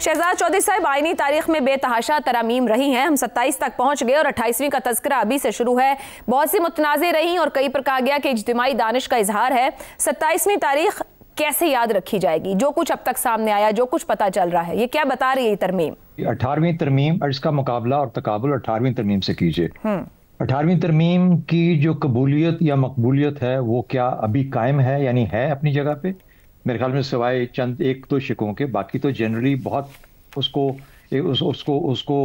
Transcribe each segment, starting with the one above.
शहजाद चौधरी साहब, आईनी तारीख में बेतहाशा तरामीम रही हैं। हम 27 तक पहुंच गए और 28वीं का तज़किरा अभी से शुरू है। बहुत सी मुतनाज़े रही और कई पर कहा गया कि इज्तिमाई दानिश का इजहार है। 27वीं तारीख कैसे याद रखी जाएगी? जो कुछ अब तक सामने आया, जो कुछ पता चल रहा है, ये क्या बता रही है ये तरमीम? 18वीं तरमीम और इसका मुकाबला और तकाबुल 18वीं तरमीम से कीजिए। 18वीं तरमीम की जो कबूलियत या मकबूलियत है वो क्या अभी कायम है, यानी है अपनी जगह पे? मेरे ख्याल में सिवाय चंद एक दो शिकों के, बाकी तो जनरली बहुत उसको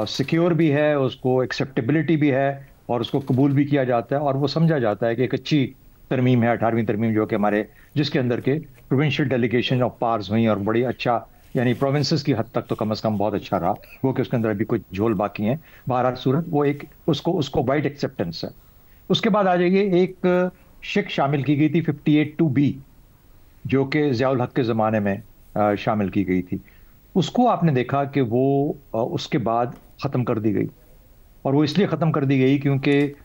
सिक्योर भी है, उसको एक्सेप्टेबिलिटी भी है और उसको कबूल भी किया जाता है और वो समझा जाता है कि एक अच्छी तरमीम है 18वीं तरमीम, जो कि हमारे जिसके अंदर के प्रोविंशियल डेलीगेशन ऑफ पावर्स हुई और बड़ी अच्छा, यानी प्रोविंसेस की हद तक तो कम से कम बहुत अच्छा रहा। वो कि उसके अंदर अभी कुछ झोल बाकी हैं, बहरहाल सूरत वो एक उसको वाइड एक्सेप्टेंस है। उसके बाद आ जाइए, एक शिक शामिल की गई थी 58(2)B, जो कि ज़ियाउल हक के ज़माने में शामिल की गई थी। उसको आपने देखा कि वो उसके बाद ख़त्म कर दी गई, और वो इसलिए ख़त्म कर दी गई क्योंकि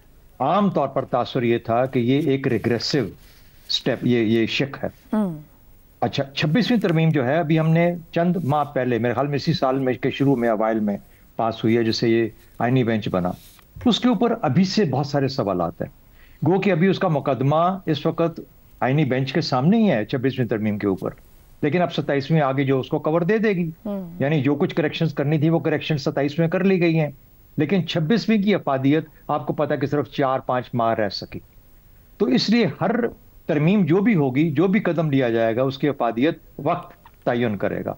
आम तौर पर तासुर ये था कि ये एक रिग्रेसिव स्टेप, ये शिक है। अच्छा, 26वीं तरमीम जो है अभी हमने चंद माह पहले, मेरे ख्याल में इसी साल में के शुरू में अवाइल में पास हुई है, जिससे ये आईनी बेंच बना। उसके ऊपर अभी से बहुत सारे सवाल आते हैं। गो कि अभी उसका मुकदमा इस वक्त आईनी बेंच के सामने ही है 26वीं तरमीम के ऊपर, लेकिन अब 27वीं आगे जो उसको कवर दे देगी, यानी जो कुछ करेक्शंस करनी थी वो करेक्शन 27 में कर ली गई हैं, लेकिन 26वीं की अफादियत आपको पता है कि सिर्फ 4-5 माह रह सकी। तो इसलिए हर तरमीम जो भी होगी, जो भी कदम लिया जाएगा, उसकी अफादियत वक्त तयन करेगा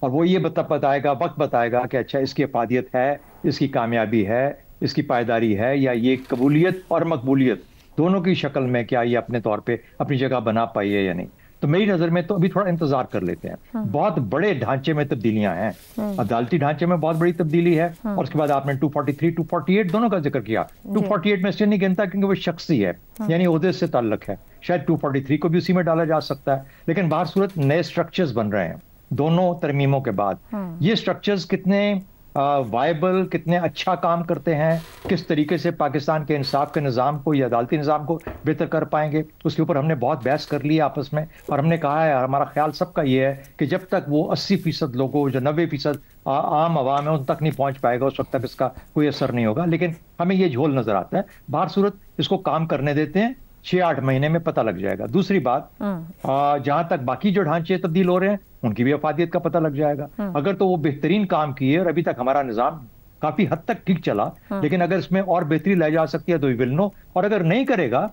और वो ये बताएगा, वक्त बताएगा कि अच्छा इसकी अफादियत है, इसकी कामयाबी है, इसकी पायदारी है, या ये कबूलियत और मकबूलियत दोनों की शक्ल में क्या ये अपने तौर पे अपनी जगह बना पाई है या नहीं। तो मेरी नजर में तो अभी थोड़ा इंतजार कर लेते हैं। बहुत बड़े ढांचे में तब्दीलियां हैं, अदालती ढांचे में बहुत बड़ी तब्दीली है, और उसके बाद आपने 243, 248 दोनों का जिक्र किया। 248 में इसलिए नहीं गिनता क्योंकि वो शख्सी है, यानी ओहदे से ताल्लुक है। शायद 243 को भी उसी में डाला जा सकता है, लेकिन बाहर सूरत नए स्ट्रक्चर्स बन रहे हैं दोनों तरमीमों के बाद। ये स्ट्रक्चर्स कितने वायबल, कितने अच्छा काम करते हैं, किस तरीके से पाकिस्तान के इंसाफ के निज़ाम को या अदालती निज़ाम को बेहतर कर पाएंगे, उसके ऊपर हमने बहुत बहस कर ली आपस में। और हमने कहा है, हमारा ख्याल सबका ये है कि जब तक वो 80% लोगों, जो 90% आम आवाम है, उन तक नहीं पहुंच पाएगा, उस वक्त तक इसका कोई असर नहीं होगा। लेकिन हमें ये झोल नजर आता है। बाहर सूरत इसको काम करने देते हैं, 6-8 महीने में पता लग जाएगा। दूसरी बात, जहां तक बाकी जो ढांचे तब्दील हो रहे हैं उनकी भी अफादियत का पता लग जाएगा। अगर तो वो बेहतरीन काम किए, और अभी तक हमारा निजाम काफी हद तक ठीक चला, लेकिन अगर इसमें और बेहतरी लाई जा सकती है तो वी विल नो। और अगर नहीं करेगा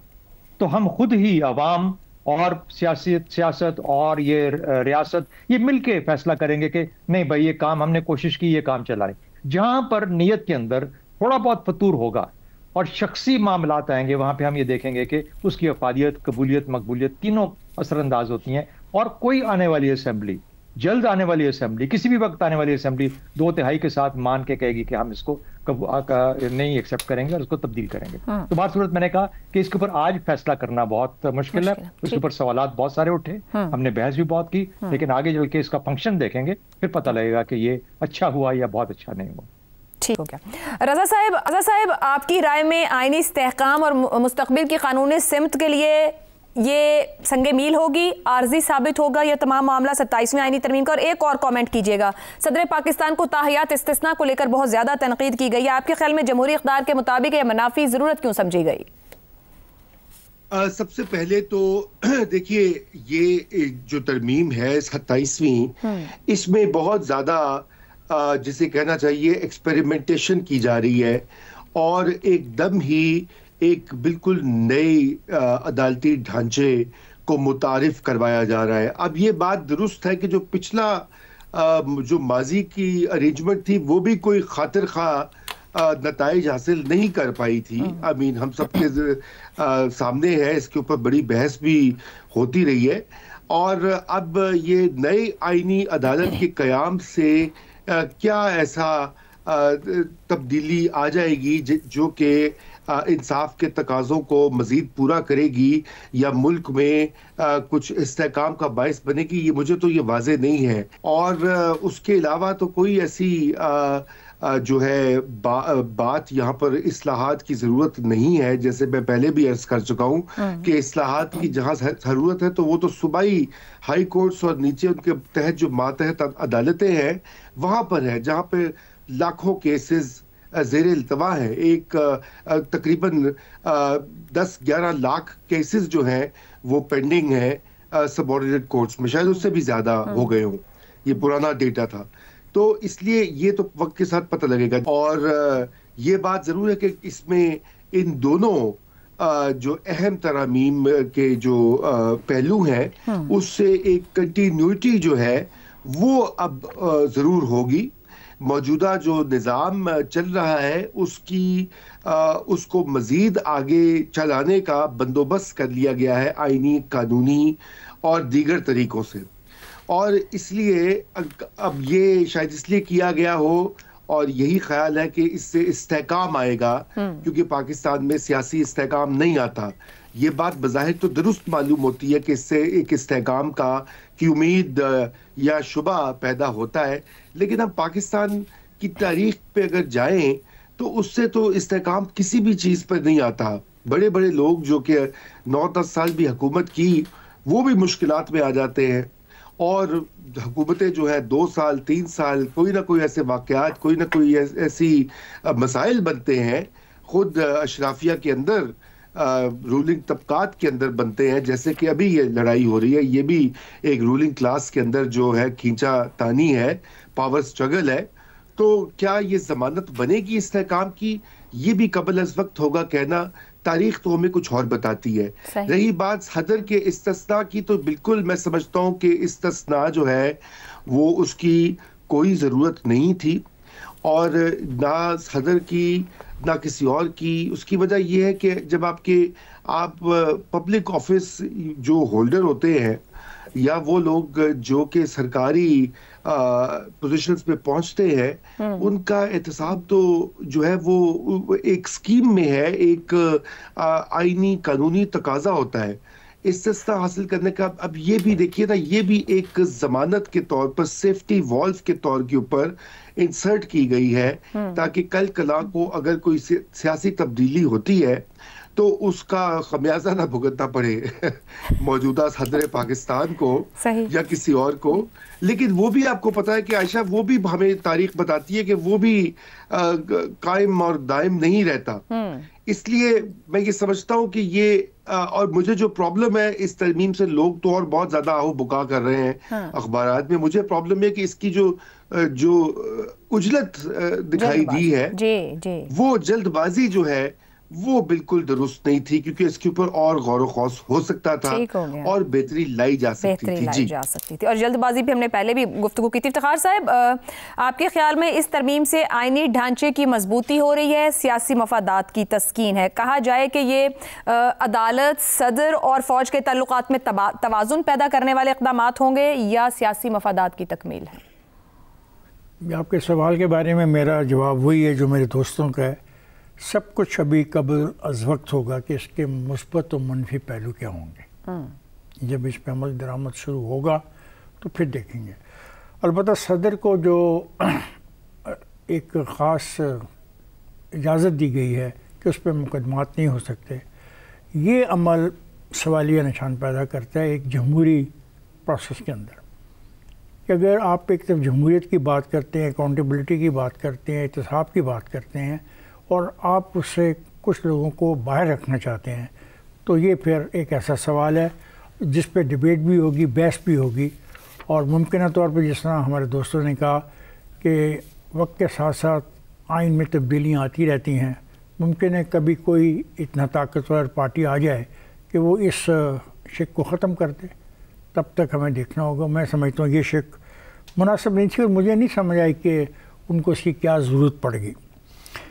तो हम खुद ही अवाम और सियासत और ये रियासत ये मिलके फैसला करेंगे कि नहीं भाई, ये काम हमने कोशिश की, ये काम चला रहे। जहां पर नीयत के अंदर थोड़ा बहुत फतूर होगा और शख्सी मामलात आएंगे, वहां पे हम ये देखेंगे कि उसकी अफादियत, कबूलियत, मकबूलियत तीनों असरअंदाज होती हैं। और कोई आने वाली असेंबली, जल्द आने वाली असेंबली, किसी भी वक्त आने वाली असेंबली 2/3 के साथ मान के कहेगी कि हम इसको नहीं एक्सेप्ट करेंगे और इसको तब्दील करेंगे। तो बात सूरत मैंने कहा कि इसके ऊपर आज फैसला करना बहुत मुश्किल है। उसके ऊपर सवालात बहुत सारे उठे, हमने बहस भी बहुत की, लेकिन आगे चल के इसका फंक्शन देखेंगे, फिर पता लगेगा कि ये अच्छा हुआ या बहुत अच्छा नहीं हुआ। ठीक हो गया। रजा साहब, आपकी राय में आईनी इस्तेहकाम और मुस्तकबिल की कानूनी सिमत के लिए ये संगे मील होगी, आर्जी साबित होगा यह तमाम मामला 27वीं आईनी तरमीम का? और एक और कमेंट कीजिएगा, सदर पाकिस्तान को ताहयात इस्तिस्ना को लेकर बहुत ज्यादा तनकीद की गई है। आपके ख्याल में जमहूरी इक़्तिदार के मुताबिक यह मनाफी जरूरत क्यों समझी गई? सबसे पहले तो देखिए, ये जो तरमीम है 27वीं, इसमें बहुत ज्यादा जिसे कहना चाहिए एक्सपेरिमेंटेशन की जा रही है, और एकदम ही एक बिल्कुल नए अदालती ढांचे को मुतारिफ करवाया जा रहा है। अब ये बात दुरुस्त है कि जो पिछला जो माजी की अरेंजमेंट थी वो भी कोई खातिर खा नताइज हासिल नहीं कर पाई थी। आई मीन हम सबके सामने है, इसके ऊपर बड़ी बहस भी होती रही है। और अब ये नई आईनी अदालत के क़याम से क्या ऐसा तब्दीली आ जाएगी जो कि इंसाफ के तकाज़ों को मज़ीद पूरा करेगी या मुल्क में कुछ इस्तेहकाम का बायस बनेगी, ये मुझे तो ये वाज़े नहीं है। और उसके अलावा तो कोई ऐसी جو ہے بات یہاں پر اصلاحات کی ضرورت نہیں ہے. جیسے میں پہلے بھی عرض کر چکا ہوں کہ اصلاحات کی جہاں ضرورت ہے تو وہ تو صوبائی ہائی کورٹس اور نیچے ان کے تحت جو ماتحت عدالتیں ہیں وہاں پر ہے, جہاں پہ لاکھوں کیسز زیر التوا ہے. ایک تقریباً 10-11 لاکھ کیسز جو ہیں وہ پینڈنگ ہیں سب آرڈینیٹ کورٹس میں, شاید اس سے بھی زیادہ ہو گئے ہوں, یہ پرانا ڈیٹا تھا. تو اس لیے یہ تو وقت کے ساتھ پتہ لگے گا. اور یہ بات ضرور ہے کہ اس میں ان دونوں جو اہم ترامیم کے جو پہلو ہیں اس سے ایک کنٹینیوٹی جو ہے وہ اب ضرور ہوگی. موجودہ جو نظام چل رہا ہے اس کو مزید آگے چلانے کا بندوبست کر لیا گیا ہے آئینی, قانونی اور دیگر طریقوں سے. اور اس لیے اب یہ شاید اس لیے کیا گیا ہو اور یہی خیال ہے کہ اس سے استحکام آئے گا, کیونکہ پاکستان میں سیاسی استحکام نہیں آتا. یہ بات بظاہر تو درست معلوم ہوتی ہے کہ اس سے ایک استحکام کی امید یا شبہ پیدا ہوتا ہے, لیکن اب پاکستان کی تاریخ پہ اگر جائیں تو اس سے تو استحکام کسی بھی چیز پر نہیں آتا. بڑے بڑے لوگ جو کہ 9-10 سال بھی حکومت کی وہ بھی مشکلات میں آ جاتے ہیں, اور حکومتیں جو ہے 2 سال 3 سال کوئی نہ کوئی ایسے واقعات, کوئی نہ کوئی ایسی مسائل بنتے ہیں خود اشرافیہ کے اندر, رولنگ طبقات کے اندر بنتے ہیں. جیسے کہ ابھی یہ لڑائی ہو رہی ہے, یہ بھی ایک رولنگ کلاس کے اندر جو ہے کھینچا تانی ہے, پاور سٹرگل ہے. تو کیا یہ ضمانت بنے گی استحکام کی؟ یہ بھی قبل از وقت ہوگا کہنا. تاریخ تو ہمیں کچھ اور بتاتی ہے. رہی بات صدر کے استثناء کی, تو بالکل میں سمجھتا ہوں کہ استثناء جو ہے وہ اس کی کوئی ضرورت نہیں تھی, اور نہ صدر کی نہ کسی اور کی. اس کی وجہ یہ ہے کہ جب آپ پبلک آفس جو ہولڈر ہوتے ہیں یا وہ لوگ جو کہ سرکاری پوزیشنز پہ پہنچتے ہیں, ان کا احتساب تو جو ہے وہ ایک سکیم میں ہے, ایک آئینی قانونی تقاضا ہوتا ہے استثناء حاصل کرنے کا. اب یہ بھی دیکھیے نا, یہ بھی ایک ضمانت کے طور پر, سیفٹی والو کے طور کے اوپر انسرٹ کی گئی ہے, تاکہ کل کلا کو اگر کوئی سیاسی تبدیلی ہوتی ہے تو اس کا خمیازہ نہ بھگتنا پڑے موجودہ صدر پاکستان کو یا کسی اور کو. لیکن وہ بھی آپ کو پتا ہے کہ عائشہ, وہ بھی ہمیں تاریخ بتاتی ہے کہ وہ بھی قائم اور دائم نہیں رہتا. اس لیے میں یہ سمجھتا ہوں کہ یہ, اور مجھے جو پرابلم ہے اس ترمیم سے, لوگ تو اور بہت زیادہ آہو بکا کر رہے ہیں اخبارات میں, مجھے پرابلم ہے کہ اس کی جو اجلت دکھائی دی ہے وہ جلد بازی جو ہے وہ بالکل درست نہیں تھی, کیونکہ اس کے اوپر اور غور و خوض ہو سکتا تھا اور بہتری لائی جا سکتی تھی. اور جلد بازی بھی ہم نے پہلے بھی گفتگو کی تھی. افتخار صاحب, آپ کے خیال میں اس ترمیم سے آئینی ڈھانچے کی مضبوطی ہو رہی ہے, سیاسی مفادات کی تسکین ہے؟ کہا جائے کہ یہ عدالت, صدر اور فوج کے تعلقات میں توازن پیدا کرنے والے اقدامات ہوں گے یا سیاسی مفادات کی تکمیل ہے؟ آپ کے سوال کے بارے میں میرا جواب وہی ہے جو میرے دوستوں کا ہے. سب کچھ ابھی قبل از وقت ہوگا کہ اس کے مثبت و منفی پہلو کیا ہوں گے. جب اس پہ عمل درآمد شروع ہوگا تو پھر دیکھیں گے. البتہ صدر کو جو ایک خاص اجازت دی گئی ہے کہ اس پہ مقدمات نہیں ہو سکتے, یہ عمل سوالیہ نشان پیدا کرتا ہے ایک جمہوری پروسیس کے اندر. کہ اگر آپ ایک طرف جمہوریت کی بات کرتے ہیں, اکاؤنٹیبلٹی کی بات کرتے ہیں, احتساب کی بات کرتے ہیں, اور آپ اس سے کچھ لوگوں کو باہر رکھنا چاہتے ہیں, تو یہ پھر ایک ایسا سوال ہے جس پہ ڈیبیٹ بھی ہوگی, بحث بھی ہوگی. اور ممکنہ طور پہ جس طرح ہمارے دوستوں نے کہا کہ وقت کے ساتھ ساتھ آئین میں تبدیلیاں آتی رہتی ہیں, ممکن ہے کبھی کوئی اتنا طاقتور پارٹی آ جائے کہ وہ اس شک کو ختم کر دے. تب تک ہمیں دیکھنا ہوگا. میں سمجھتا ہوں یہ شک مناسب نہیں تھی, اور مجھے نہیں سمجھ آئی کہ ان کو اس کی کیا ضرورت پڑ گئی.